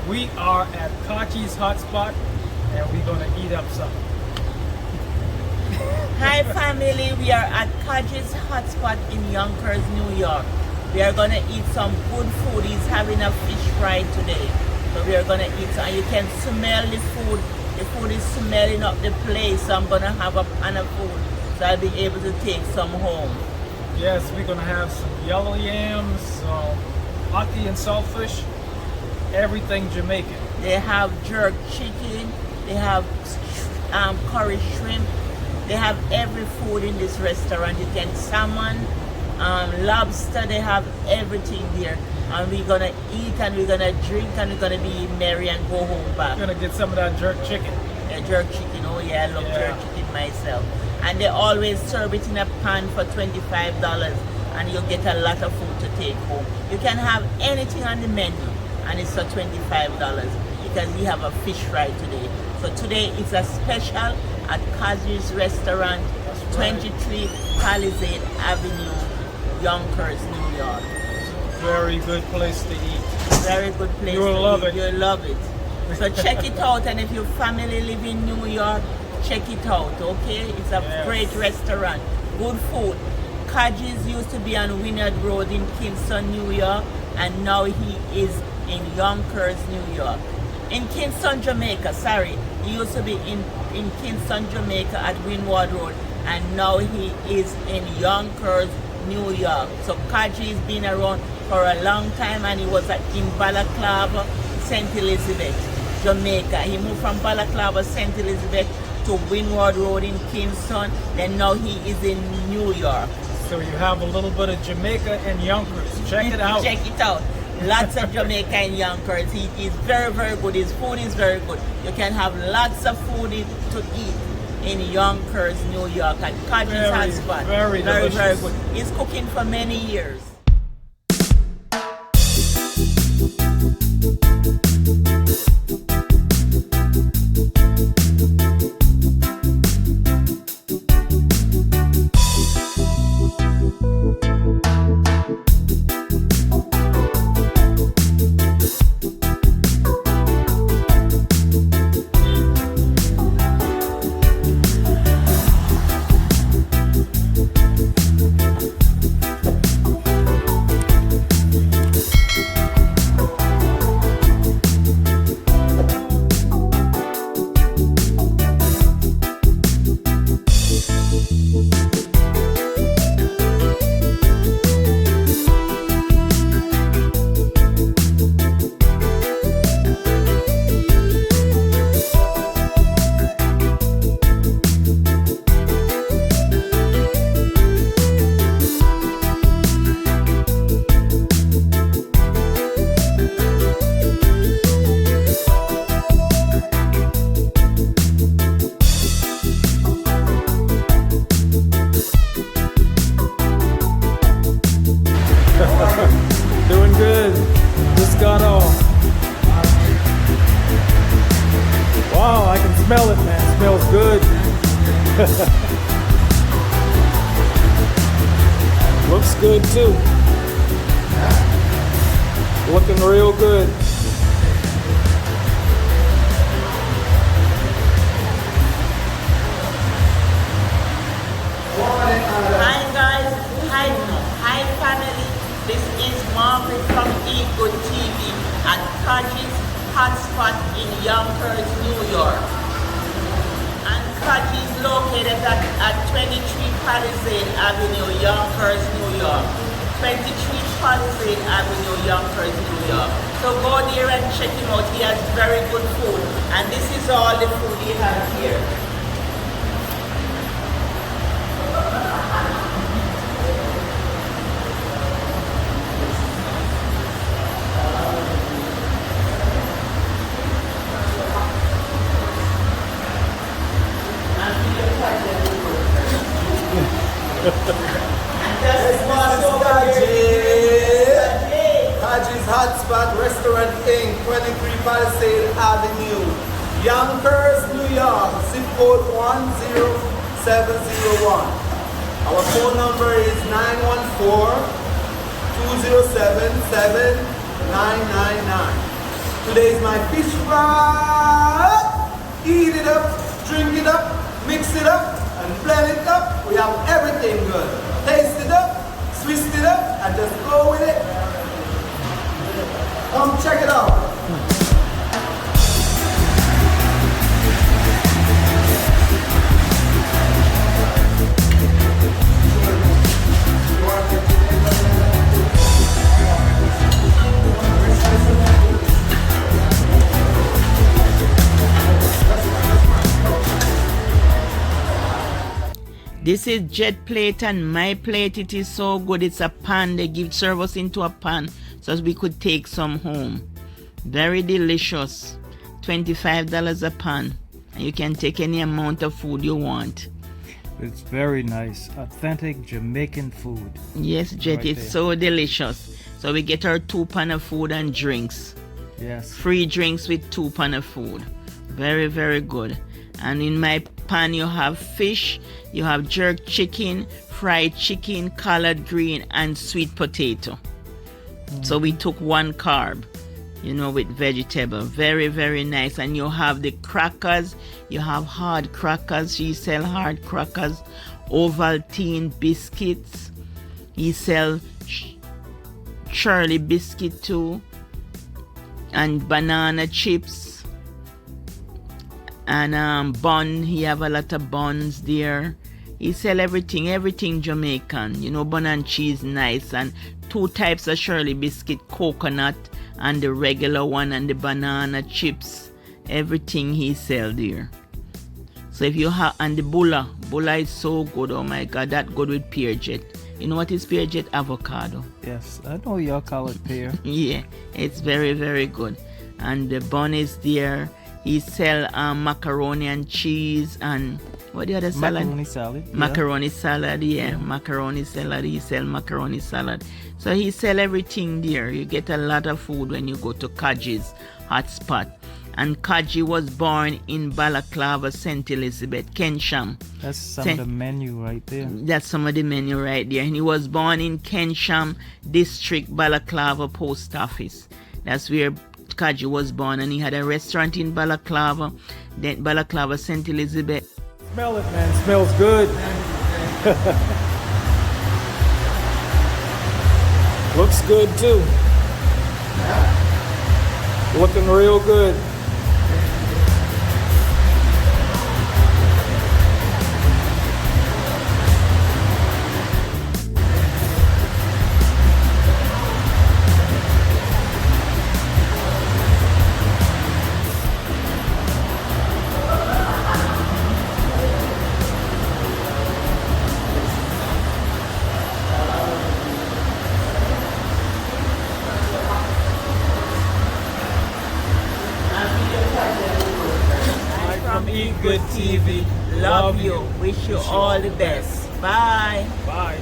We are at Kachi's hotspot and we're gonna eat up something. Hi family, we are at Caggy'S hotspot in Yonkers, New York. We are gonna eat some good food. He's having a fish fry today. So we are gonna eat some, and you can smell the food. The food is smelling up the place, so I'm gonna have a pan of food. So I'll be able to take some home. Yes, we're gonna have some yellow yams, some ackee and saltfish, everything Jamaican. They have jerk chicken, they have curry shrimp, they have every food in this restaurant. You can salmon, lobster, they have everything there. And we're gonna eat and we're gonna drink and we're gonna be merry and go home back. We're gonna get some of that jerk chicken. Yeah, jerk chicken, oh yeah, I love jerk chicken myself. And they always serve it in a pan for $25 and you'll get a lot of food to take home. You can have anything on the menu and it's for $25 because we have a fish fry today. So today it's a special at Caggy'S restaurant, 23 Palisade Avenue, Yonkers, New York. Very good place to eat. Very good place You'll love it. You'll love it. So check it out, and if your family live in New York, check it out, okay? It's a great restaurant, good food. Caggy'S used to be on Winard Road in Kingston, New York, and now he is in Yonkers, New York. In Kingston, Jamaica, sorry. He used to be in Kingston, Jamaica at Windward Road, and now he is in Yonkers, New York. So Caggy'S been around for a long time, and he was in Balaclava, St. Elizabeth, Jamaica. He moved from Balaclava, St. Elizabeth to Windward Road in Kingston, then now he is in New York. So you have a little bit of Jamaica and Yonkers. Check it out. Check it out. Lots of Jamaica and Yonkers. He is very, very good. His food is very good. You can have lots of food to eat in Yonkers, New York at Caggy'S hotspot. Very delicious. Very good. He's cooking for many years. Doing good. Just got off. Wow, I can smell it, man. It smells good. Looks good too. Looking real good. Hi guys, hi family. This is Margaret from Eat Good TV at Caggy'S hotspot in Yonkers, New York. And Caggy'S located at 23 Palisade Avenue, Yonkers, New York. 23 Palisade Avenue, Yonkers, New York. So go there and check him out. He has very good food. And this is all the food he has here. Caggy'S Hotspot Restaurant Inc., 23 Palisade Avenue, Yonkers, New York, zip code 10701. Our phone number is 914-207-7999. Today is my fish fry. Eat it up, drink it up, mix it up, and blend it up. We have everything good. Taste it up, twist it up, and just go with it. Come check it out. This is Jet plate and my plate. It is so good. It's a pan. They serve us into a pan so we could take some home. Very delicious. $25 a pan. And you can take any amount of food you want. It's very nice. Authentic Jamaican food. Yes, Jet, Right it's there. so delicious. So we get our 2 pan of food and drinks. Yes. Free drinks with 2 pan of food. Very, very good. And in my pan you have fish, you have jerk chicken, fried chicken, collard green, and sweet potato. So we took 1 carb, with vegetable. Very, very nice. And you have the crackers, you have hard crackers. She sell hard crackers, Ovaltine biscuits. He sell Shirley biscuit too, and banana chips. And bun, he have a lot of buns there. He sell everything Jamaican. Bun and cheese nice, and 2 types of Shirley biscuit, coconut and the regular one, and the banana chips. Everything he sell there. So if you have, and the bulla is so good. Oh my God, that good with pear jet. You know what is pear jet? Avocado. Yes, I know y'all call it pear. Yeah, it's very, very good. And the bun is there. He sell macaroni and cheese, and what the other salad? Macaroni salad. Macaroni salad, yeah. Macaroni salad. He sell macaroni salad. So he sell everything there. You get a lot of food when you go to Caggy'S hotspot. And Kachi was born in Balaclava, St. Elizabeth, Kensham. That's some of the menu right there. That's some of the menu right there. And he was born in Kensham District, Balaclava Post Office. That's where Kachi was born, and he had a restaurant in Balaclava, then Balaclava, St. Elizabeth. Smell it, man. It smells good. Looks good too. Looking real good. From Eat Good TV, love you. Wish you all the best. Bye. Bye.